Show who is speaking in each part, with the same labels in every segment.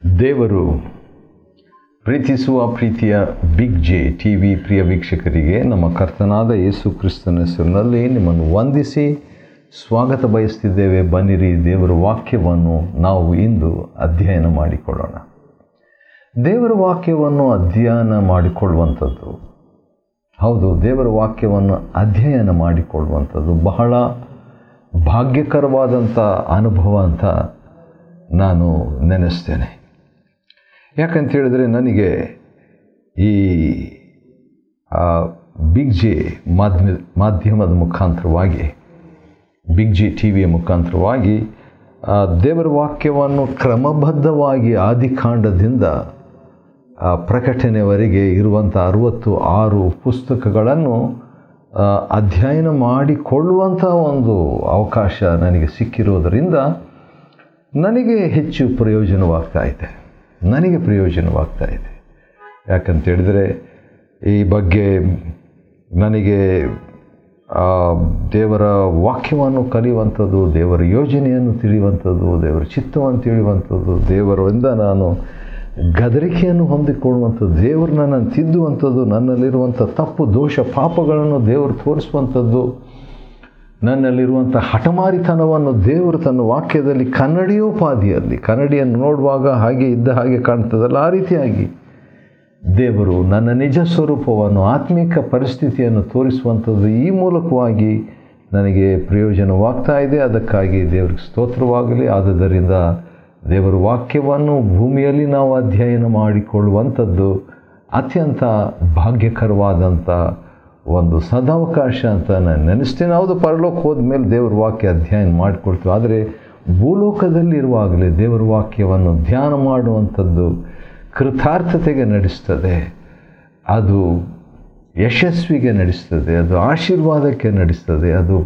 Speaker 1: ದೇವರು ಪ್ರೀತಿಸುವ ಪ್ರೀತಿಯ ಬಿಗ್ ಜೆ ಟಿ ವಿ ಪ್ರಿಯ ವೀಕ್ಷಕರಿಗೆ ನಮ್ಮ ಕರ್ತನಾದ ಯೇಸು ಕ್ರಿಸ್ತನ ಹೆಸರಿನಲ್ಲಿ ನಿಮ್ಮನ್ನು ವಂದಿಸಿ ಸ್ವಾಗತ ಬಯಸ್ತಿದ್ದೇವೆ. ಬನ್ನಿರಿ, ದೇವರ ವಾಕ್ಯವನ್ನು ನಾವು ಇಂದು ಅಧ್ಯಯನ ಮಾಡಿಕೊಳ್ಳೋಣ. ದೇವರ ವಾಕ್ಯವನ್ನು ಅಧ್ಯಯನ ಮಾಡಿಕೊಳ್ಳುವಂಥದ್ದು, ಹೌದು, ದೇವರ ವಾಕ್ಯವನ್ನು ಅಧ್ಯಯನ ಮಾಡಿಕೊಳ್ಳುವಂಥದ್ದು ಬಹಳ ಭಾಗ್ಯಕರವಾದಂಥ ಅನುಭವ ಅಂತ ನಾನು ನೆನೆಸ್ತೇನೆ. ಯಾಕಂತ ಹೇಳಿದರೆ, ನನಗೆ ಈ ಬಿಗ್ ಜೆ ಮಾಧ್ಯಮದ ಮುಖಾಂತರವಾಗಿ, ಬಿಗ್ ಜೆ ಟಿ ವಿಯ ಮುಖಾಂತರವಾಗಿ ದೇವರ ವಾಕ್ಯವನ್ನು ಕ್ರಮಬದ್ಧವಾಗಿ ಆದಿಕಾಂಡದಿಂದ ಪ್ರಕಟಣೆವರೆಗೆ ಇರುವಂಥ 66 ಪುಸ್ತಕಗಳನ್ನು ಅಧ್ಯಯನ ಮಾಡಿಕೊಳ್ಳುವಂಥ ಒಂದು ಅವಕಾಶ ನನಗೆ ಸಿಕ್ಕಿರೋದರಿಂದ ನನಗೆ ಹೆಚ್ಚು ಪ್ರಯೋಜನವಾಗ್ತಾ ಇದೆ. ಯಾಕಂತ ಹೇಳಿದರೆ, ಈ ಬಗ್ಗೆ ನನಗೆ ದೇವರ ವಾಕ್ಯವನ್ನು ಕಲಿಯುವಂಥದ್ದು, ದೇವರ ಯೋಜನೆಯನ್ನು ತಿಳಿಯುವಂಥದ್ದು, ದೇವರ ಚಿತ್ತವನ್ನು ತಿಳಿಯುವಂಥದ್ದು, ದೇವರಿಂದ ನಾನು ಗದರಿಕೆಯನ್ನು ಹೊಂದಿಕೊಳ್ಳುವಂಥದ್ದು, ದೇವರು ನನ್ನನ್ನು ತಿದ್ದುವಂಥದ್ದು, ನನ್ನಲ್ಲಿರುವಂಥ ತಪ್ಪು ದೋಷ ಪಾಪಗಳನ್ನು ದೇವರು ತೋರಿಸುವಂಥದ್ದು, ನನ್ನಲ್ಲಿರುವಂಥ ಹಠಮಾರಿತನವನ್ನು ದೇವರು ತನ್ನ ವಾಕ್ಯದಲ್ಲಿ ಕನ್ನಡಿಯನ್ನು ನೋಡುವಾಗ ಹಾಗೆ ಇದ್ದ ಹಾಗೆ ಕಾಣ್ತದಲ್ಲ, ಆ ರೀತಿಯಾಗಿ ದೇವರು ನನ್ನ ನಿಜ ಸ್ವರೂಪವನ್ನು, ಆತ್ಮಿಕ ಪರಿಸ್ಥಿತಿಯನ್ನು ತೋರಿಸುವಂಥದ್ದು ಈ ಮೂಲಕವಾಗಿ ನನಗೆ ಪ್ರಯೋಜನವಾಗ್ತಾ ಇದೆ. ಅದಕ್ಕಾಗಿ ದೇವರಿಗೆ ಸ್ತೋತ್ರವಾಗಲಿ. ಆದುದರಿಂದ ದೇವರ ವಾಕ್ಯವನ್ನು ಭೂಮಿಯಲ್ಲಿ ನಾವು ಅಧ್ಯಯನ ಮಾಡಿಕೊಳ್ಳುವಂಥದ್ದು ಅತ್ಯಂತ ಭಾಗ್ಯಕರವಾದಂಥ ಒಂದು ಸದಾವಕಾಶ ಅಂತ ನಾನು ನೆನೆಸ್ತೇನೆ. ಹೌದು, ಪರಲೋಕ ಹೋದ ಮೇಲೆ ದೇವರ ವಾಕ್ಯ ಅಧ್ಯಯನ ಮಾಡಿಕೊಳ್ತೀವಿ. ಆದರೆ ಭೂಲೋಕದಲ್ಲಿರುವಾಗಲೇ ದೇವರ ವಾಕ್ಯವನ್ನು ಧ್ಯಾನ ಮಾಡುವಂಥದ್ದು ಕೃತಾರ್ಥತೆಗೆ ನಡೆಸ್ತದೆ, ಅದು ಯಶಸ್ವಿಗೆ ನಡೆಸ್ತದೆ, ಅದು ಆಶೀರ್ವಾದಕ್ಕೆ ನಡೆಸ್ತದೆ, ಅದು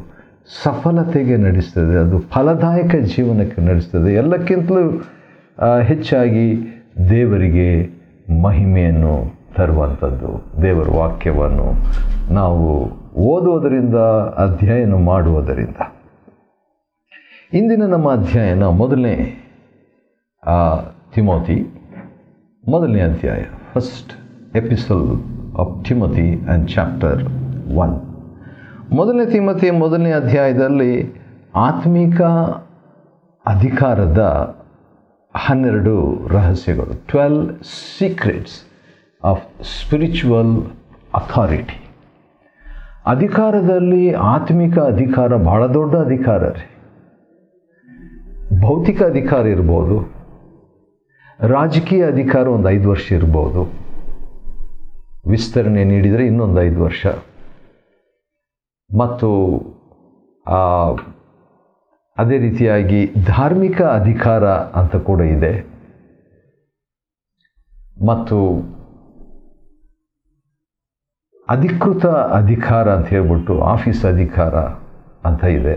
Speaker 1: ಸಫಲತೆಗೆ ನಡೆಸ್ತದೆ, ಅದು ಫಲದಾಯಕ ಜೀವನಕ್ಕೆ ನಡೆಸ್ತದೆ. ಎಲ್ಲಕ್ಕಿಂತಲೂ ಹೆಚ್ಚಾಗಿ ದೇವರಿಗೆ ಮಹಿಮೆಯನ್ನು ತರುವಂಥದ್ದು ದೇವರ ವಾಕ್ಯವನ್ನು ನಾವು ಓದುವುದರಿಂದ, ಅಧ್ಯಯನ ಮಾಡುವುದರಿಂದ. ಇಂದಿನ ನಮ್ಮ ಅಧ್ಯಯನ ಮೊದಲನೇ ತಿಮೋತಿ, ಮೊದಲನೇ ಅಧ್ಯಾಯ, first episode of Timothy and chapter 1. ಮೊದಲನೇ ತಿಮೋತಿಯ ಮೊದಲನೇ ಅಧ್ಯಾಯದಲ್ಲಿ ಆತ್ಮಿಕ ಅಧಿಕಾರದ 12 ರಹಸ್ಯಗಳು, 12 ಸೀಕ್ರೆಟ್ಸ್ ಆಫ್ ಸ್ಪಿರಿಚುವಲ್ ಅಥಾರಿಟಿ. ಅಧಿಕಾರದಲ್ಲಿ ಆತ್ಮಿಕ ಅಧಿಕಾರ ಬಹಳ ದೊಡ್ಡ ಅಧಿಕಾರ ರೀ. ಭೌತಿಕ ಅಧಿಕಾರ ಇರ್ಬೋದು, ರಾಜಕೀಯ ಅಧಿಕಾರ ಒಂದು 5 ವರ್ಷ ಇರ್ಬೋದು, ವಿಸ್ತರಣೆ ನೀಡಿದರೆ ಇನ್ನೊಂದು 5 ವರ್ಷ, ಮತ್ತು ಅದೇ ರೀತಿಯಾಗಿ ಧಾರ್ಮಿಕ ಅಧಿಕಾರ ಅಂತ ಕೂಡ ಇದೆ, ಮತ್ತು ಅಧಿಕೃತ ಅಧಿಕಾರ ಅಂತ ಹೇಳ್ಬಿಟ್ಟು ಆಫೀಸ್ ಅಧಿಕಾರ ಅಂತ ಇದೆ.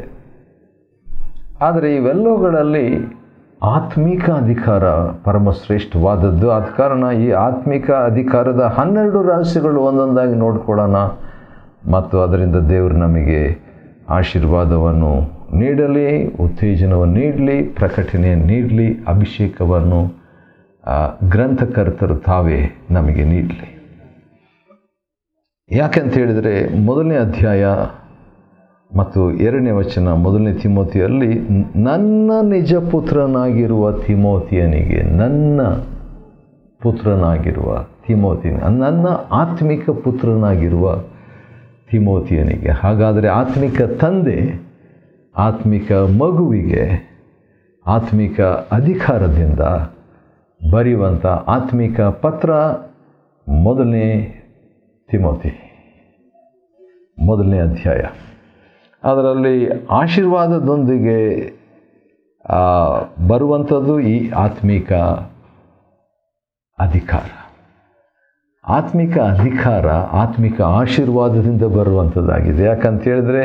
Speaker 1: ಆದರೆ ಇವೆಲ್ಲವುಗಳಲ್ಲಿ ಆತ್ಮಿಕ ಅಧಿಕಾರ ಪರಮಶ್ರೇಷ್ಠವಾದದ್ದು. ಆದ ಕಾರಣ ಈ ಆತ್ಮಿಕ ಅಧಿಕಾರದ 12 ರಹಸ್ಯಗಳು ಒಂದೊಂದಾಗಿ ನೋಡ್ಕೊಳ್ಳೋಣ, ಮತ್ತು ಅದರಿಂದ ದೇವರು ನಮಗೆ ಆಶೀರ್ವಾದವನ್ನು ನೀಡಲಿ, ಉತ್ತೇಜನವನ್ನು ನೀಡಲಿ, ಪ್ರಕಟಣೆಯನ್ನು ನೀಡಲಿ, ಅಭಿಷೇಕವನ್ನು ಗ್ರಂಥಕರ್ತರು ತಾವೇ ನಮಗೆ ನೀಡಲಿ. ಯಾಕೆಂತ ಹೇಳಿದರೆ, ಮೊದಲನೇ ಅಧ್ಯಾಯ ಮತ್ತು 2ನೇ ವಚನ, ಮೊದಲನೇ ತಿಮೋತಿಯಲ್ಲಿ, ನನ್ನ ನಿಜ ಪುತ್ರನಾಗಿರುವ ತಿಮೋತಿಯನಿಗೆ, ನನ್ನ ಪುತ್ರನಾಗಿರುವ ನನ್ನ ಆತ್ಮಿಕ ಪುತ್ರನಾಗಿರುವ ತಿಮೋತಿಯನಿಗೆ. ಹಾಗಾದರೆ ಆತ್ಮಿಕ ತಂದೆ ಆತ್ಮಿಕ ಮಗುವಿಗೆ ಆತ್ಮಿಕ ಅಧಿಕಾರದಿಂದ ಬರೆಯುವಂಥ ಆತ್ಮಿಕ ಪತ್ರ ಮೊದಲನೇ ತಿಮೋತಿ, ಮೊದಲನೇ ಅಧ್ಯಾಯ. ಅದರಲ್ಲಿ ಆಶೀರ್ವಾದದೊಂದಿಗೆ ಬರುವಂಥದ್ದು ಈ ಆತ್ಮಿಕ ಅಧಿಕಾರ. ಆತ್ಮಿಕ ಆಶೀರ್ವಾದದಿಂದ ಬರುವಂಥದ್ದಾಗಿದೆ. ಯಾಕಂತ ಹೇಳಿದ್ರೆ,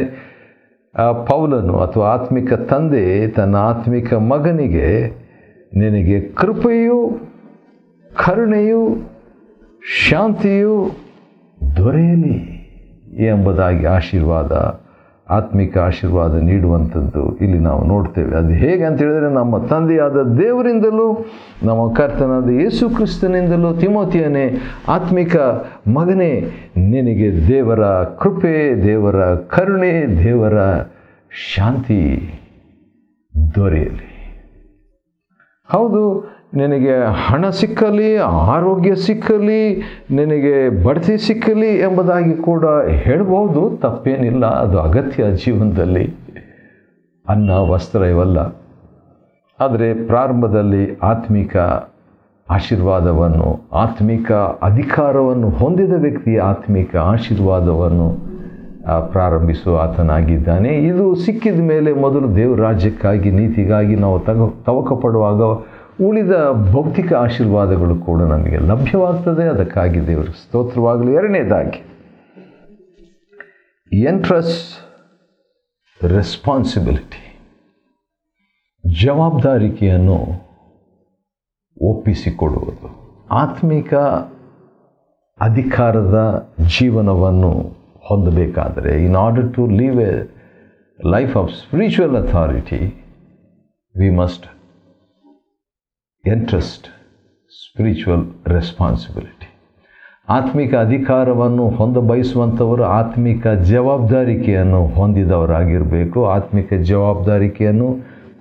Speaker 1: ಪೌಲನು ಅಥವಾ ಆತ್ಮಿಕ ತಂದೆ ತನ್ನ ಆತ್ಮಿಕ ಮಗನಿಗೆ, ನಿನಗೆ ಕೃಪೆಯು, ಕರುಣೆಯು, ಶಾಂತಿಯು ದೊರೆಯಲಿ ಎಂಬುದಾಗಿ ಆತ್ಮಿಕ ಆಶೀರ್ವಾದ ನೀಡುವಂಥದ್ದು ಇಲ್ಲಿ ನಾವು ನೋಡ್ತೇವೆ. ಅದು ಹೇಗೆ ಅಂತ ಹೇಳಿದರೆ, ನಮ್ಮ ತಂದೆಯಾದ ದೇವರಿಂದಲೂ ನಮ್ಮ ಕರ್ತನಾದ ಯೇಸು ಕ್ರಿಸ್ತನಿಂದಲೂ ತಿಮೋತಿಯನೇ, ಆತ್ಮಿಕ ಮಗನೇ, ನಿನಗೆ ದೇವರ ಕೃಪೆ, ದೇವರ ಕರುಣೆ, ದೇವರ ಶಾಂತಿ ದೊರೆಯಲಿ. ಹೌದು, ನಿನಗೆ ಹಣ ಸಿಕ್ಕಲಿ, ಆರೋಗ್ಯ ಸಿಕ್ಕಲಿ, ನಿನಗೆ ಬಡ್ತಿ ಸಿಕ್ಕಲಿ ಎಂಬುದಾಗಿ ಕೂಡ ಹೇಳ್ಬೋದು, ತಪ್ಪೇನಿಲ್ಲ. ಅದು ಅಗತ್ಯ ಜೀವನದಲ್ಲಿ, ಅನ್ನ ವಸ್ತ್ರ ಇವಲ್ಲ. ಆದರೆ ಪ್ರಾರಂಭದಲ್ಲಿ ಆತ್ಮಿಕ ಆಶೀರ್ವಾದವನ್ನು, ಆತ್ಮಿಕ ಅಧಿಕಾರವನ್ನು ಹೊಂದಿದ ವ್ಯಕ್ತಿ ಆತ್ಮಿಕ ಆಶೀರ್ವಾದವನ್ನು ಪ್ರಾರಂಭಿಸುವ ಆತನಾಗಿದ್ದಾನೆ. ಇದು ಸಿಕ್ಕಿದ ಮೇಲೆ ಮೊದಲು ದೇವರ ರಾಜ್ಯಕ್ಕಾಗಿ, ನೀತಿಗಾಗಿ ನಾವು ತವಕ ಪಡುವಾಗ ಉಳಿದ ಭೌತಿಕ ಆಶೀರ್ವಾದಗಳು ಕೂಡ ನಮಗೆ ಲಭ್ಯವಾಗ್ತದೆ. ಅದಕ್ಕಾಗಿ ದೇವರಿಗೆ ಸ್ತೋತ್ರವಾಗಲಿ. ಎರಡನೇದಾಗಿ, ಎಂಟ್ರಸ್ಟ್ ರೆಸ್ಪಾನ್ಸಿಬಿಲಿಟಿ, ಜವಾಬ್ದಾರಿಕೆಯನ್ನು ಒಪ್ಪಿಸಿಕೊಡುವುದು. ಆತ್ಮಿಕ ಅಧಿಕಾರದ ಜೀವನವನ್ನು ಹೊಂದಬೇಕಾದರೆ, in order to live a life of spiritual authority, we must entrust spiritual responsibility. ಆತ್ಮಿಕ ಅಧಿಕಾರವನ್ನು ಬಯಸುವಂಥವರು ಆತ್ಮಿಕ ಜವಾಬ್ದಾರಿಕೆಯನ್ನು ಹೊಂದಿದವರಾಗಿರಬೇಕು. ಆತ್ಮಿಕ ಜವಾಬ್ದಾರಿಕೆಯನ್ನು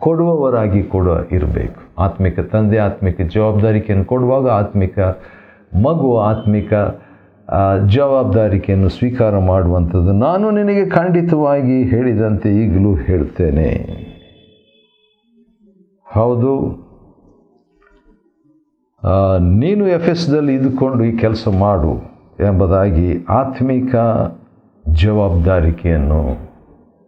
Speaker 1: ಕೊಡುವವರಾಗಿ ಕೂಡ ಇರಬೇಕು. ಆತ್ಮಿಕ ತಂದೆ ಆತ್ಮಿಕ ಜವಾಬ್ದಾರಿಕೆಯನ್ನು ಕೊಡುವಾಗ, ಆತ್ಮಿಕ ಮಗು ಆತ್ಮಿಕ ಜವಾಬ್ದಾರಿಕೆಯನ್ನು ಸ್ವೀಕಾರ ಮಾಡುವಂಥದ್ದು. ನಾನು ನಿನಗೆ ಖಂಡಿತವಾಗಿ ಹೇಳಿದಂತೆ ಈಗಲೂ ಹೇಳ್ತೇನೆ. ಹೌದು, ನೀನು ಎಫೆಸದಲ್ಲಿ ಇದ್ದುಕೊಂಡು ಈ ಕೆಲಸ ಮಾಡು ಎಂಬುದಾಗಿ ಆತ್ಮಿಕ ಜವಾಬ್ದಾರಿಕೆಯನ್ನು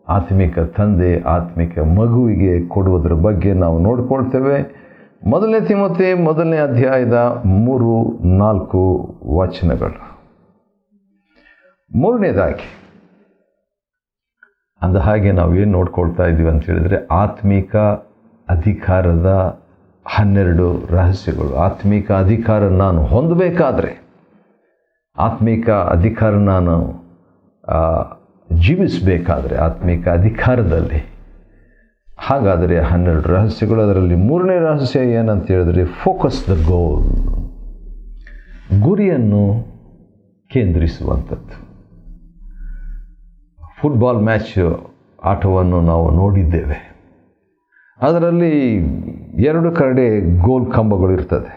Speaker 1: ಆತ್ಮಿಕ ತಂದೆ ಆತ್ಮಿಕ ಮಗುವಿಗೆ ಕೊಡುವುದರ ಬಗ್ಗೆ ನಾವು ನೋಡಿಕೊಳ್ತೇವೆ. 1 ತಿಮೋಥೆ 1ನೇ ಅಧ್ಯಾಯದ 3-4 ವಚನಗಳು. 3ನೇದಾಗಿ, ಅಂದ ಹಾಗೆ ನಾವು ಏನು ನೋಡ್ಕೊಳ್ತಾ ಇದ್ದೀವಿ ಅಂತ ಹೇಳಿದರೆ, ಆತ್ಮಿಕ ಅಧಿಕಾರದ 12 ರಹಸ್ಯಗಳು. ಆತ್ಮಿಕ ಅಧಿಕಾರ ನಾನು ಹೊಂದಬೇಕಾದ್ರೆ, ಆತ್ಮಿಕ ಅಧಿಕಾರ ನಾನು ಜೀವಿಸಬೇಕಾದ್ರೆ ಆತ್ಮಿಕ ಅಧಿಕಾರದಲ್ಲಿ, ಹಾಗಾದರೆ 12 ರಹಸ್ಯಗಳು. ಅದರಲ್ಲಿ 3ನೇ ರಹಸ್ಯ ಏನಂತ ಹೇಳಿದ್ರೆ, ಫೋಕಸ್ ದ ಗೋಲ್, ಗುರಿಯನ್ನು ಕೇಂದ್ರಿಸುವಂಥದ್ದು. ಫುಟ್ಬಾಲ್ ಮ್ಯಾಚ್ ಆಟವನ್ನು ನಾವು ನೋಡಿದ್ದೇವೆ. ಅದರಲ್ಲಿ 2 ಕಡೆ ಗೋಲ್ ಕಂಬಗಳು ಇರ್ತದೆ.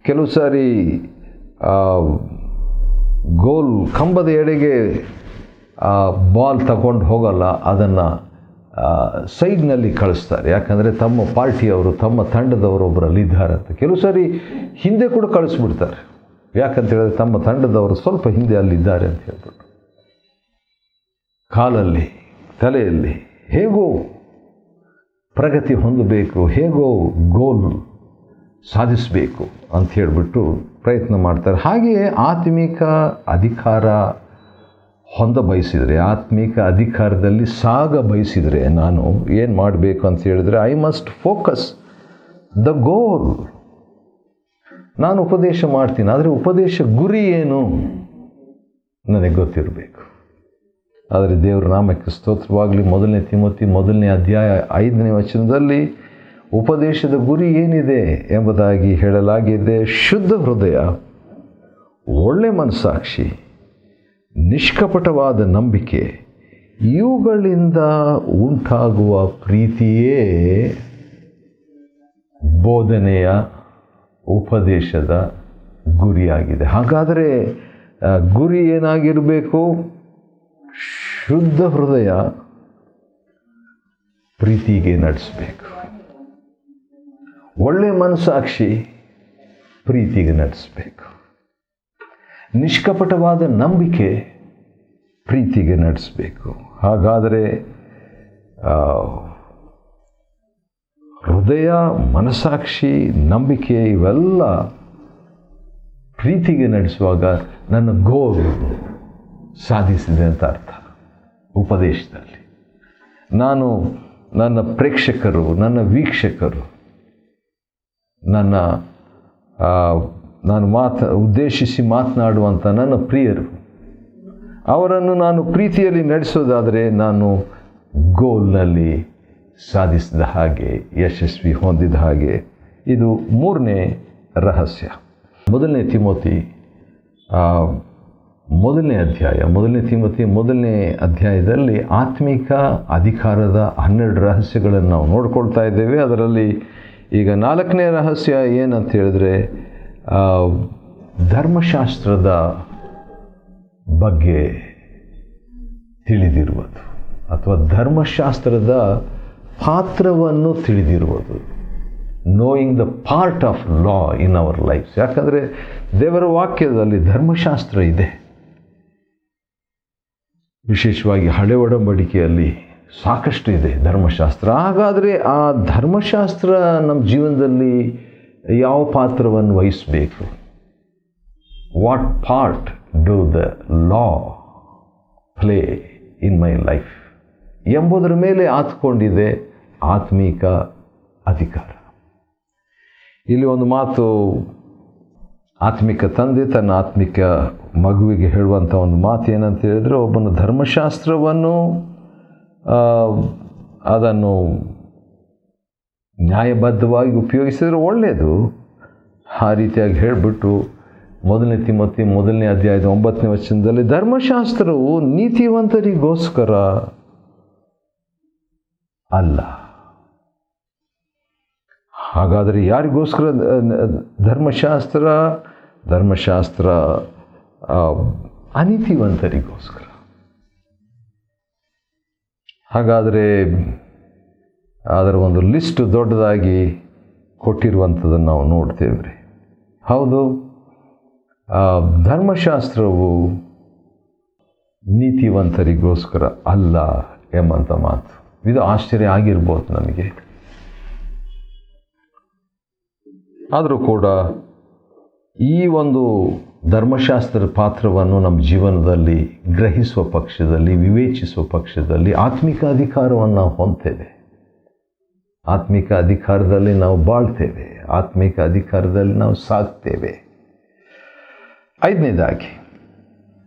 Speaker 1: ಕೆಲವು ಸಾರಿ ಗೋಲ್ ಕಂಬದ ಎಡೆಗೆ ಬಾಲ್ ತಗೊಂಡು ಹೋಗಲ್ಲ, ಅದನ್ನು ಸೈಡ್ನಲ್ಲಿ ಕಳಿಸ್ತಾರೆ. ಯಾಕಂದರೆ ತಮ್ಮ ಪಾರ್ಟಿಯವರು, ತಮ್ಮ ತಂಡದವರು ಒಬ್ಬರಲ್ಲಿ ಇದ್ದಾರೆ ಅಂತ. ಕೆಲವು ಸಾರಿ ಹಿಂದೆ ಕೂಡ ಕಳಿಸ್ಬಿಡ್ತಾರೆ. ಯಾಕಂತ ಹೇಳಿದ್ರೆ ತಮ್ಮ ತಂಡದವರು ಸ್ವಲ್ಪ ಹಿಂದೆ ಅಲ್ಲಿದ್ದಾರೆ ಅಂತ ಹೇಳ್ಬಿಟ್ಟು. ಕಾಲಲ್ಲಿ, ತಲೆಯಲ್ಲಿ ಹೇಗೋ ಪ್ರಗತಿ ಹೊಂದಬೇಕು, ಹೇಗೋ ಗೋಲ್ ಸಾಧಿಸಬೇಕು ಅಂತ ಹೇಳಿಬಿಟ್ಟು ಪ್ರಯತ್ನ ಮಾಡ್ತಾರೆ. ಹಾಗೆಯೇ ಆತ್ಮಿಕ ಅಧಿಕಾರ ಬಯಸಿದರೆ, ಆತ್ಮಿಕ ಅಧಿಕಾರದಲ್ಲಿ ಬಯಸಿದರೆ ನಾನು ಏನು ಮಾಡಬೇಕು ಅಂತ ಹೇಳಿದರೆ, I must focus the goal. ನಾನು ಉಪದೇಶ ಮಾಡ್ತೀನಿ, ಆದರೆ ಉಪದೇಶ ಗುರಿ ಏನು ನನಗೆ ಗೊತ್ತಿರಬೇಕು. ಆದರೆ ದೇವರ ನಾಮಕ್ಕೆ ಸ್ತೋತ್ರವಾಗಲಿ. 1 ತಿಮೋಥೆ 1ನೇ ಅಧ್ಯಾಯ 5ನೇ ವಚನದಲ್ಲಿ ಉಪದೇಶದ ಗುರಿ ಏನಿದೆ ಎಂಬುದಾಗಿ ಹೇಳಲಾಗಿದೆ. ಶುದ್ಧ ಹೃದಯ, ಒಳ್ಳೆ ಮನಸ್ಸಾಕ್ಷಿ, ನಿಷ್ಕಪಟವಾದ ನಂಬಿಕೆ, ಇವುಗಳಿಂದ ಉಂಟಾಗುವ ಪ್ರೀತಿಯೇ ಬೋಧನೆಯ ಉಪದೇಶದ ಗುರಿಯಾಗಿದೆ. ಹಾಗಾದರೆ ಗುರಿ ಏನಾಗಿರಬೇಕು? ಶುದ್ಧ ಹೃದಯ ಪ್ರೀತಿಗೆ ನಡೆಸಬೇಕು. ಒಳ್ಳೆ ಮನಸ್ಸಾಕ್ಷಿ ಪ್ರೀತಿಗೆ ನಡೆಸಬೇಕು. ನಿಷ್ಕಪಟವಾದ ನಂಬಿಕೆ ಪ್ರೀತಿಗೆ ನಡೆಸಬೇಕು. ಹಾಗಾದರೆ ಹೃದಯ, ಮನಸ್ಸಾಕ್ಷಿ, ನಂಬಿಕೆ ಇವೆಲ್ಲ ಪ್ರೀತಿಗೆ ನಡೆಸುವಾಗ ನನ್ನ ಗೋಲ್ ಸಾಧಿಸಿದೆ ಅಂತ ಅರ್ಥ. ಉಪದೇಶದಲ್ಲಿ ನಾನು, ನನ್ನ ಪ್ರೇಕ್ಷಕರು, ನನ್ನ ವೀಕ್ಷಕರು, ನಾನು ಉದ್ದೇಶಿಸಿ ಮಾತನಾಡುವಂಥ ನನ್ನ ಪ್ರಿಯರು, ಅವರನ್ನು ನಾನು ಪ್ರೀತಿಯಲ್ಲಿ ನಡೆಸೋದಾದರೆ ನಾನು ಗೋಲ್ನಲ್ಲಿ ಸಾಧಿಸಿದ ಹಾಗೆ, ಯಶಸ್ವಿ ಹೊಂದಿದ ಹಾಗೆ. ಇದು ಮೂರನೇ ರಹಸ್ಯ. ಮೊದಲನೇ ತಿಮೋತಿ ಮೊದಲನೇ ಅಧ್ಯಾಯದಲ್ಲಿ ಆತ್ಮಿಕ ಅಧಿಕಾರದ 12 ರಹಸ್ಯಗಳನ್ನು ನಾವು ನೋಡ್ಕೊಳ್ತಾ ಇದ್ದೇವೆ. ಅದರಲ್ಲಿ ಈಗ 4ನೇ ರಹಸ್ಯ ಏನಂತ ಹೇಳಿದ್ರೆ, ಧರ್ಮಶಾಸ್ತ್ರದ ಬಗ್ಗೆ ತಿಳಿದಿರುವುದು ಅಥವಾ ಧರ್ಮಶಾಸ್ತ್ರದ ಪಾತ್ರವನ್ನು ತಿಳಿದಿರುವುದು. Knowing the part of law in our lives. ಯಾಕಂದರೆ ದೇವರ ವಾಕ್ಯದಲ್ಲಿ ಧರ್ಮಶಾಸ್ತ್ರ ಇದೆ. ವಿಶೇಷವಾಗಿ ಹಳೆ ಒಡಂಬಡಿಕೆಯಲ್ಲಿ ಸಾಕಷ್ಟು ಇದೆ ಧರ್ಮಶಾಸ್ತ್ರ. ಹಾಗಾದರೆ ಆ ಧರ್ಮಶಾಸ್ತ್ರ ನಮ್ಮ ಜೀವನದಲ್ಲಿ ಯಾವ ಪಾತ್ರವನ್ನು ವಹಿಸಬೇಕು? What part do the law play in my life ಎಂಬುದರ ಮೇಲೆ ಆತ್ಕೊಂಡಿದೆ ಆತ್ಮೀಕ ಅಧಿಕಾರ. ಇಲ್ಲಿ ಒಂದು ಮಾತು, ಆತ್ಮಿಕ ತಂದೆ ತನ್ನ ಆತ್ಮಿಕ ಮಗುವಿಗೆ ಹೇಳುವಂಥ ಒಂದು ಮಾತು ಏನಂತ ಹೇಳಿದರೆ, ಒಬ್ಬನ ಧರ್ಮಶಾಸ್ತ್ರವನ್ನು ಅದನ್ನು ನ್ಯಾಯಬದ್ಧವಾಗಿ ಉಪಯೋಗಿಸಿದರೆ ಒಳ್ಳೆಯದು. ಆ ರೀತಿಯಾಗಿ ಹೇಳಿಬಿಟ್ಟು 1 ತಿಮೋತಿ 1ನೇ ಅಧ್ಯಾಯದ 9ನೇ ವಚನದಲ್ಲಿ, ಧರ್ಮಶಾಸ್ತ್ರವು ನೀತಿವಂತರಿಗೋಸ್ಕರ ಅಲ್ಲ. ಹಾಗಾದರೆ ಯಾರಿಗೋಸ್ಕರ ಧರ್ಮಶಾಸ್ತ್ರ ಅನೀತಿವಂತರಿಗೋಸ್ಕರ. ಹಾಗಾದರೆ ಅದರ ಒಂದು ಲಿಸ್ಟ್ ದೊಡ್ಡದಾಗಿ ಕೊಟ್ಟಿರುವಂಥದ್ದನ್ನು ನಾವು ನೋಡ್ತೇವೆ. ಹೌದು, ಧರ್ಮಶಾಸ್ತ್ರವು ನೀತಿವಂತರಿಗೋಸ್ಕರ ಅಲ್ಲ ಎಂಬಂಥ ಮಾತು. ಇದು ಆಶ್ಚರ್ಯ ಆಗಿರ್ಬೋದು ನಮಗೆ. ಆದರೂ ಕೂಡ ಈ ಒಂದು ಧರ್ಮಶಾಸ್ತ್ರದ ಪಾತ್ರವನ್ನು ನಮ್ಮ ಜೀವನದಲ್ಲಿ ಗ್ರಹಿಸುವ ಪಕ್ಷದಲ್ಲಿ, ವಿವೇಚಿಸುವ ಪಕ್ಷದಲ್ಲಿ ಆತ್ಮಿಕ ಅಧಿಕಾರವನ್ನು ನಾವು ಹೊಂದ್ತೇವೆ. ಆತ್ಮಿಕ ಅಧಿಕಾರದಲ್ಲಿ ನಾವು ಬಾಳ್ತೇವೆ. ಆತ್ಮಿಕ ಅಧಿಕಾರದಲ್ಲಿ ನಾವು ಸಾಗ್ತೇವೆ. 5ನೇದಾಗಿ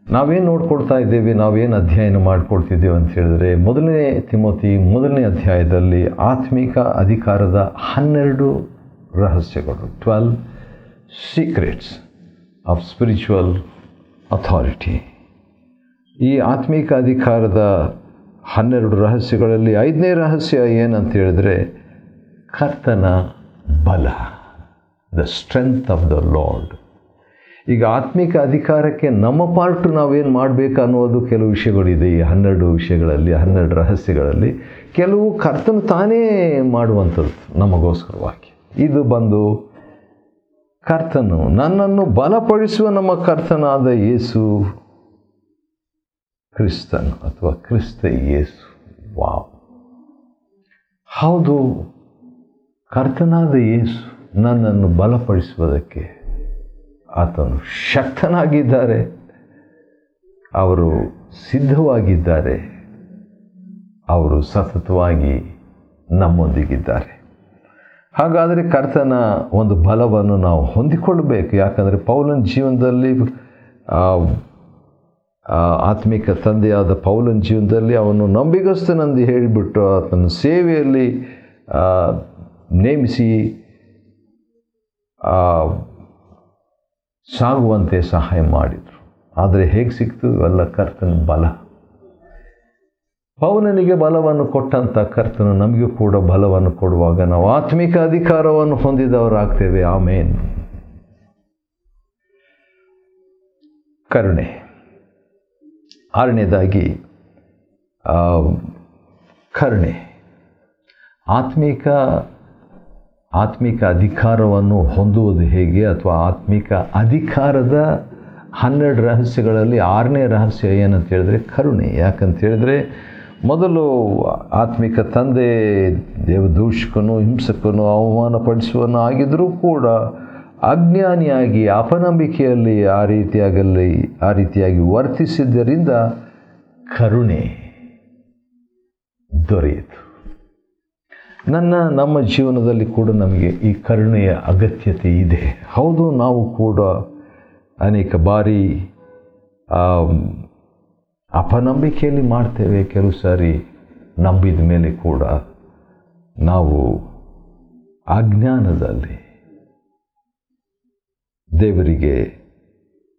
Speaker 1: ನಾವೇನು ನೋಡ್ಕೊಳ್ತಾ ಇದ್ದೇವೆ, ನಾವೇನು ಅಧ್ಯಯನ ಮಾಡಿಕೊಳ್ತಿದ್ದೇವೆ ಅಂತ ಹೇಳಿದ್ರೆ, 1ನೇ ತಿಮೋತಿ 1ನೇ ಅಧ್ಯಾಯದಲ್ಲಿ ಆತ್ಮಿಕ ಅಧಿಕಾರದ 12 ರಹಸ್ಯಗಳು, 12 ಸೀಕ್ರೆಟ್ಸ್ ಆಫ್ ಸ್ಪಿರಿಚುವಲ್ ಅಥಾರಿಟಿ. ಈ ಆತ್ಮಿಕ ಅಧಿಕಾರದ 12 ರಹಸ್ಯಗಳಲ್ಲಿ 5ನೇ ರಹಸ್ಯ ಏನಂತ ಹೇಳಿದ್ರೆ, ಕರ್ತನ ಬಲ, the strength of the lord. ಈಗ ಆತ್ಮಿಕ ಅಧಿಕಾರಕ್ಕೆ ನಮ್ಮ ಪಾರ್ಟು ನಾವೇನು ಮಾಡಬೇಕು ಅನ್ನೋದು ಕೆಲವು ವಿಷಯಗಳಿದೆ. ಈ 12 ವಿಷಯಗಳಲ್ಲಿ, 12 ರಹಸ್ಯಗಳಲ್ಲಿ ಕೆಲವು ಕರ್ತನು ತಾನೇ ಮಾಡುವಂಥದ್ದು ನಮಗೋಸ್ಕರವಾಗಿ. ಇದು ಬಂದು ಕರ್ತನು, ನನ್ನನ್ನು ಬಲಪಡಿಸುವ ನಮ್ಮ ಕರ್ತನಾದ ಯೇಸು ಕ್ರಿಸ್ತನು ಅಥವಾ ಕ್ರಿಸ್ತ ಯೇಸು. ವಾವ್! ಹೌದು, ಕರ್ತನಾದ ಯೇಸು ನನ್ನನ್ನು ಬಲಪಡಿಸುವುದಕ್ಕೆ ಆತನು ಶಕ್ತನಾಗಿದ್ದಾರೆ. ಅವರು ಸಿದ್ಧವಾಗಿದ್ದಾರೆ. ಅವರು ಸತತವಾಗಿ ನಮ್ಮೊಂದಿಗಿದ್ದಾರೆ. ಹಾಗಾದರೆ ಕರ್ತನ ಒಂದು ಬಲವನ್ನು ನಾವು ಹೊಂದಿಕೊಳ್ಳಬೇಕು. ಯಾಕಂದರೆ ಪೌಲನ ಜೀವನದಲ್ಲಿ, ಆತ್ಮಿಕ ತಂದೆಯಾದ ಪೌಲನ ಜೀವನದಲ್ಲಿ ಅವನು ನಂಬಿಗಸ್ತನೆಂದು ಹೇಳಿಬಿಟ್ಟು ಆತನ ಸೇವೆಯಲ್ಲಿ ನೇಮಿಸಿ ಸಾಗುವಂತೆ ಸಹಾಯ ಮಾಡಿದರು. ಆದರೆ ಹೇಗೆ ಸಿಕ್ತು? ಇವೆಲ್ಲ ಕರ್ತನ ಬಲ. ಪೌಲನಿಗೆ ಬಲವನ್ನು ಕೊಟ್ಟಂಥ ಕರ್ತನು ನಮಗೂ ಕೂಡ ಬಲವನ್ನು ಕೊಡುವಾಗ ನಾವು ಆತ್ಮಿಕ ಅಧಿಕಾರವನ್ನು ಹೊಂದಿದವರಾಗ್ತೇವೆ. ಆಮೇನ್. ಕರುಣೆ. 6ನೇದಾಗಿ ಕರುಣೆ. ಆತ್ಮಿಕ ಅಧಿಕಾರವನ್ನು ಹೊಂದುವುದು ಹೇಗೆ, ಅಥವಾ ಆತ್ಮಿಕ ಅಧಿಕಾರದ 12 ರಹಸ್ಯಗಳಲ್ಲಿ 6ನೇ ರಹಸ್ಯ ಏನಂತ ಹೇಳಿದ್ರೆ ಕರುಣೆ. ಯಾಕಂತ ಹೇಳಿದ್ರೆ, ಮೊದಲು ಆತ್ಮಿಕ ತಂದೆ ದೇವದೂಷಕನು, ಹಿಂಸಕನು, ಅವಮಾನಪಡಿಸುವನು ಆಗಿದ್ದರೂ ಕೂಡ ಅಜ್ಞಾನಿಯಾಗಿ ಅಪನಂಬಿಕೆಯಲ್ಲಿ ಆ ರೀತಿಯಾಗಿ ವರ್ತಿಸಿದ್ದರಿಂದ ಕರುಣೆ ದೊರೆಯಿತು. ನಮ್ಮ ಜೀವನದಲ್ಲಿ ಕೂಡ ನಮಗೆ ಈ ಕರುಣೆಯ ಅಗತ್ಯತೆ ಇದೆ. ಹೌದು, ನಾವು ಕೂಡ ಅನೇಕ ಬಾರಿ ಅಪನಂಬಿಕೆಯಲ್ಲಿ ಮಾಡ್ತೇವೆ. ಕೆಲವು ಸಾರಿ ನಂಬಿದ ಮೇಲೆ ಕೂಡ ನಾವು ಅಜ್ಞಾನದಲ್ಲಿ ದೇವರಿಗೆ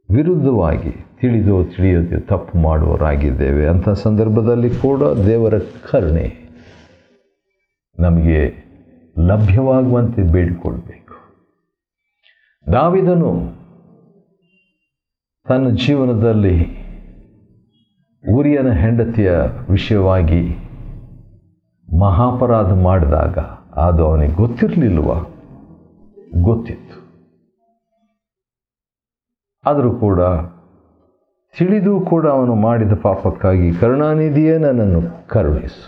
Speaker 1: ವಿರುದ್ಧವಾಗಿ ತಿಳಿಯದೆ ತಪ್ಪು ಮಾಡುವವರಾಗಿದ್ದೇವೆ. ಅಂಥ ಸಂದರ್ಭದಲ್ಲಿ ಕೂಡ ದೇವರ ಕರುಣೆ ನಮಗೆ ಲಭ್ಯವಾಗುವಂತೆ ಬೇಡಿಕೊಳ್ಬೇಕು. ದಾವೀದನು ತನ್ನ ಜೀವನದಲ್ಲಿ ಉರಿಯನ ಹೆಂಡತಿಯ ವಿಷಯವಾಗಿ ಮಹಾಪರಾಧ ಮಾಡಿದಾಗ ಅದು ಅವನಿಗೆ ಗೊತ್ತಿರಲಿಲ್ವ? ಗೊತ್ತಿತ್ತು. ಆದರೂ ಕೂಡ ತಿಳಿದು ಕೂಡ ಅವನು ಮಾಡಿದ ಪಾಪಕ್ಕಾಗಿ ಕರುಣಾನಿಧಿಯೇ ನನ್ನನ್ನು ಕರುಣಿಸು,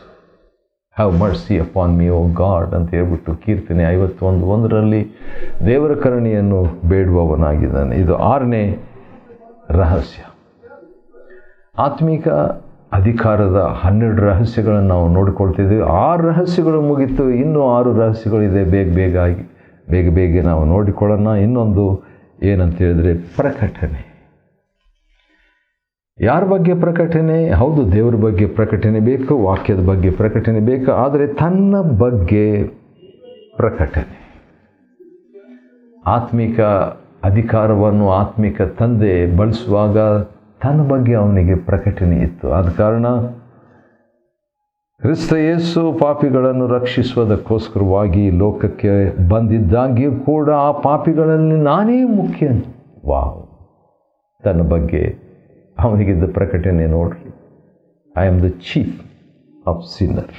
Speaker 1: have mercy upon me O God ಅಂತ ಹೇಳ್ಬಿಟ್ಟು ಕೀರ್ತನೆ 51:1 ದೇವರ ಕರುಣೆಯನ್ನು ಬೇಡುವವನಾಗಿದ್ದಾನೆ. ಇದು 6ನೇ ರಹಸ್ಯ. ಆತ್ಮಿಕ ಅಧಿಕಾರದ 12 ರಹಸ್ಯಗಳನ್ನು ನಾವು ನೋಡಿಕೊಳ್ತಿದ್ದೀವಿ. 6 ರಹಸ್ಯಗಳು ಮುಗಿತು, ಇನ್ನೂ 6 ರಹಸ್ಯಗಳಿದೆ. ಬೇಗ ನಾವು ನೋಡಿಕೊಳ್ಳೋಣ. ಇನ್ನೊಂದು ಏನಂತ ಹೇಳಿದ್ರೆ ಪ್ರಕಟಣೆ. ಯಾರ ಬಗ್ಗೆ ಪ್ರಕಟಣೆ? ಹೌದು, ದೇವರ ಬಗ್ಗೆ ಪ್ರಕಟಣೆ ಬೇಕು, ವಾಕ್ಯದ ಬಗ್ಗೆ ಪ್ರಕಟಣೆ ಬೇಕು, ಆದರೆ ತನ್ನ ಬಗ್ಗೆ ಪ್ರಕಟಣೆ. ಆತ್ಮಿಕ ಅಧಿಕಾರವನ್ನು ಆತ್ಮಿಕ ತಂದೆ ಬಳಸುವಾಗ ತನ್ನ ಬಗ್ಗೆ ಅವನಿಗೆ ಪ್ರಕಟಣೆ ಇತ್ತು. ಆದ ಕಾರಣ ಕ್ರಿಸ್ತ ಯೇಸು ಪಾಪಿಗಳನ್ನು ರಕ್ಷಿಸುವುದಕ್ಕೋಸ್ಕರವಾಗಿ ಲೋಕಕ್ಕೆ ಬಂದಿದ್ದಾಗಿಯೂ ಕೂಡ ಆ ಪಾಪಿಗಳಲ್ಲಿ ನಾನೇ ಮುಖ್ಯ. ತನ್ನ ಬಗ್ಗೆ ಅವನಿಗಿದ್ದ ಪ್ರಕಟಣೆ ನೋಡ್ರಿ. I am the chief of Sinner.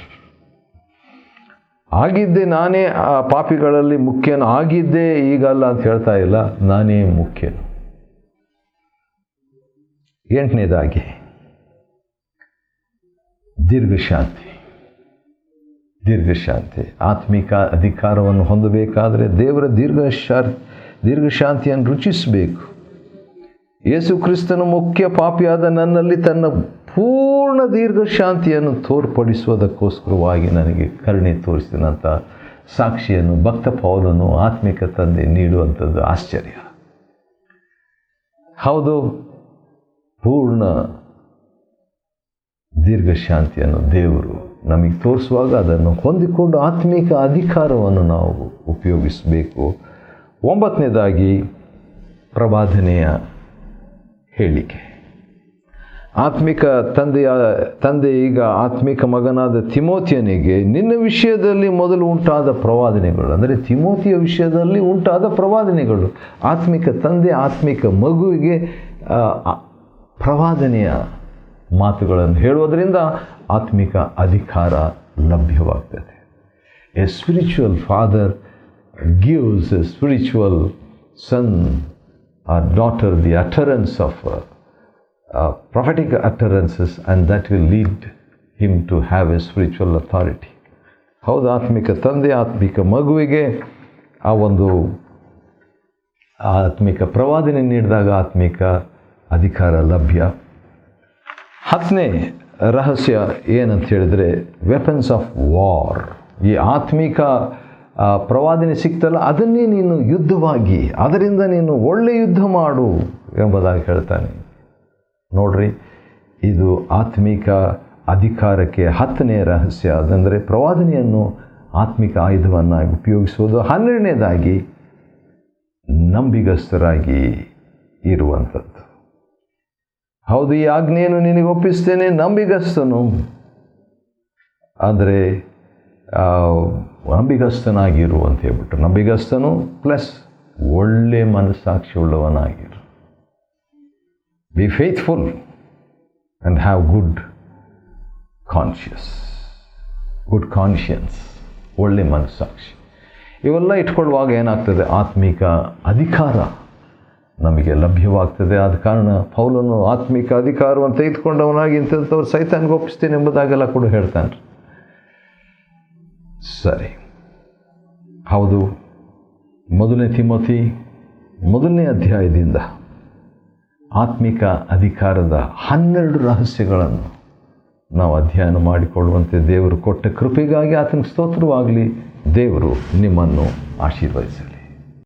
Speaker 1: ಆಗಿದ್ದೆ ನಾನೇ ಆ ಪಾಪಿಗಳಲ್ಲಿ ಮುಖ್ಯನು, ಆಗಿದ್ದೆ ಈಗಲ್ಲ ಅಂತ ಹೇಳ್ತಾ ಇಲ್ಲ, ನಾನೇ ಮುಖ್ಯನು. 8ನೇದಾಗಿ ದೀರ್ಘಶಾಂತಿ. ಆತ್ಮಿಕ ಅಧಿಕಾರವನ್ನು ಹೊಂದಬೇಕಾದರೆ ದೇವರ ದೀರ್ಘಶಾಂತಿಯನ್ನು ರುಚಿಸಬೇಕು. ಯೇಸು ಕ್ರಿಸ್ತನು ಮುಖ್ಯ ಪಾಪಿಯಾದ ನನ್ನಲ್ಲಿ ತನ್ನ ಪೂರ್ಣ ದೀರ್ಘಶಾಂತಿಯನ್ನು ತೋರ್ಪಡಿಸುವುದಕ್ಕೋಸ್ಕರವಾಗಿ ನನಗೆ ಕರುಣೆ ತೋರಿಸಿದಂಥ ಸಾಕ್ಷಿಯನ್ನು ಭಕ್ತ ಪೌಲನು ಆತ್ಮಿಕ ತಂದೆ ನೀಡುವಂಥದ್ದು ಆಶ್ಚರ್ಯ. ಹೌದು, ಪೂರ್ಣ ದೀರ್ಘಶಾಂತಿಯನ್ನು ದೇವರು ನಮಗೆ ತೋರಿಸುವಾಗ ಅದನ್ನು ಹೊಂದಿಕೊಂಡು ಆತ್ಮಿಕ ಅಧಿಕಾರವನ್ನು ನಾವು ಉಪಯೋಗಿಸಬೇಕು. 9ನೇದಾಗಿ ಪ್ರವಾದನೆಯ ಹೇಳಿಕೆ. ಆತ್ಮಿಕ ತಂದೆ ಈಗ ಆತ್ಮಿಕ ಮಗನಾದ ತಿಮೋತಿಯನಿಗೆ ನಿನ್ನ ವಿಷಯದಲ್ಲಿ ಮೊದಲು ಉಂಟಾದ ಪ್ರವಾದನೆಗಳು, ಅಂದರೆ ತಿಮೋತಿಯ ವಿಷಯದಲ್ಲಿ ಉಂಟಾದ ಪ್ರವಾದನೆಗಳು, ಆತ್ಮಿಕ ತಂದೆ ಆತ್ಮಿಕ ಮಗುವಿಗೆ ಪ್ರವಾದನೆಯ ಮಾತುಗಳನ್ನು ಹೇಳುವುದರಿಂದ ಆತ್ಮಿಕ ಅಧಿಕಾರ ಲಭ್ಯವಾಗ್ತದೆ. A spiritual father gives a spiritual son or daughter the utterance of prophetic utterances, and that will lead him to have a spiritual authority. ಹೌದು, ಆತ್ಮಿಕ ತಂದೆ ಆತ್ಮಿಕ ಮಗುವಿಗೆ ಆ ಒಂದು ಆತ್ಮಿಕ ಪ್ರವಾದನೆ ನೀಡಿದಾಗ ಆತ್ಮಿಕ ಅಧಿಕಾರ ಲಭ್ಯ. 10ನೇ ರಹಸ್ಯ ಏನಂತ ಹೇಳಿದರೆ ವೆಪನ್ಸ್ ಆಫ್ ವಾರ್. ಈ ಆತ್ಮಿಕ ಪ್ರವಾದನೆ ಸಿಕ್ತಲ್ಲ, ಅದನ್ನೇ ನೀನು ಯುದ್ಧವಾಗಿ, ಅದರಿಂದ ನೀನು ಒಳ್ಳೆಯ ಯುದ್ಧ ಮಾಡು ಎಂಬುದಾಗಿ ಹೇಳ್ತಾನೆ. ನೋಡ್ರಿ, ಇದು ಆತ್ಮಿಕ ಅಧಿಕಾರಕ್ಕೆ 10ನೇ ರಹಸ್ಯ. ಅದಂದರೆ ಪ್ರವಾದನೆಯನ್ನು ಆತ್ಮಿಕ ಆಯುಧವನ್ನಾಗಿ ಉಪಯೋಗಿಸುವುದು. 12ನೇದಾಗಿ ನಂಬಿಗಸ್ತರಾಗಿ ಇರುವಂಥದ್ದು. ಹೌದು, ಈ ಆಜ್ಞೆಯನ್ನು ನಿನಗೆ ಒಪ್ಪಿಸ್ತೇನೆ, ನಂಬಿಗಸ್ತನು. ಆದರೆ ನಂಬಿಗಸ್ತನಾಗಿರು ಅಂತ ಹೇಳ್ಬಿಟ್ಟು, ನಂಬಿಗಸ್ತನು ಪ್ಲಸ್ ಒಳ್ಳೆ ಮನಸ್ಸಾಕ್ಷಿ ಉಳ್ಳವನಾಗಿರು. Be faithful and have good conscience, ಒಳ್ಳೆ ಮನಸ್ಸಾಕ್ಷಿ. ಇವೆಲ್ಲ ಇಟ್ಕೊಳ್ಳುವಾಗ ಏನಾಗ್ತದೆ, ಆತ್ಮಿಕ ಅಧಿಕಾರ ನಮಗೆ ಲಭ್ಯವಾಗ್ತದೆ. ಆದ ಕಾರಣ ಪೌಲನು ಆತ್ಮಿಕ ಅಧಿಕಾರವನ್ನು ತೆಗೆದುಕೊಂಡವನಾಗಿ ಇಂಥವ್ರು ಸೈತಾನ್ಗೆ ಒಪ್ಪಿಸ್ತೇನೆ ಎಂಬುದಾಗೆಲ್ಲ ಕೂಡ ಹೇಳ್ತಾನೆ. ಸರಿ, ಹೌದು, 1ನೇ ತಿಮೋತಿ 1ನೇ ಅಧ್ಯಾಯದಿಂದ ಆತ್ಮಿಕ ಅಧಿಕಾರದ 12 ರಹಸ್ಯಗಳನ್ನು ನಾವು ಅಧ್ಯಯನ ಮಾಡಿಕೊಳ್ಳುವಂತೆ ದೇವರು ಕೊಟ್ಟ ಕೃಪೆಗಾಗಿ ಆತನಿಗೆ ಸ್ತೋತ್ರವಾಗಲಿ. ದೇವರು ನಿಮ್ಮನ್ನು ಆಶೀರ್ವದಿಸಲಿ.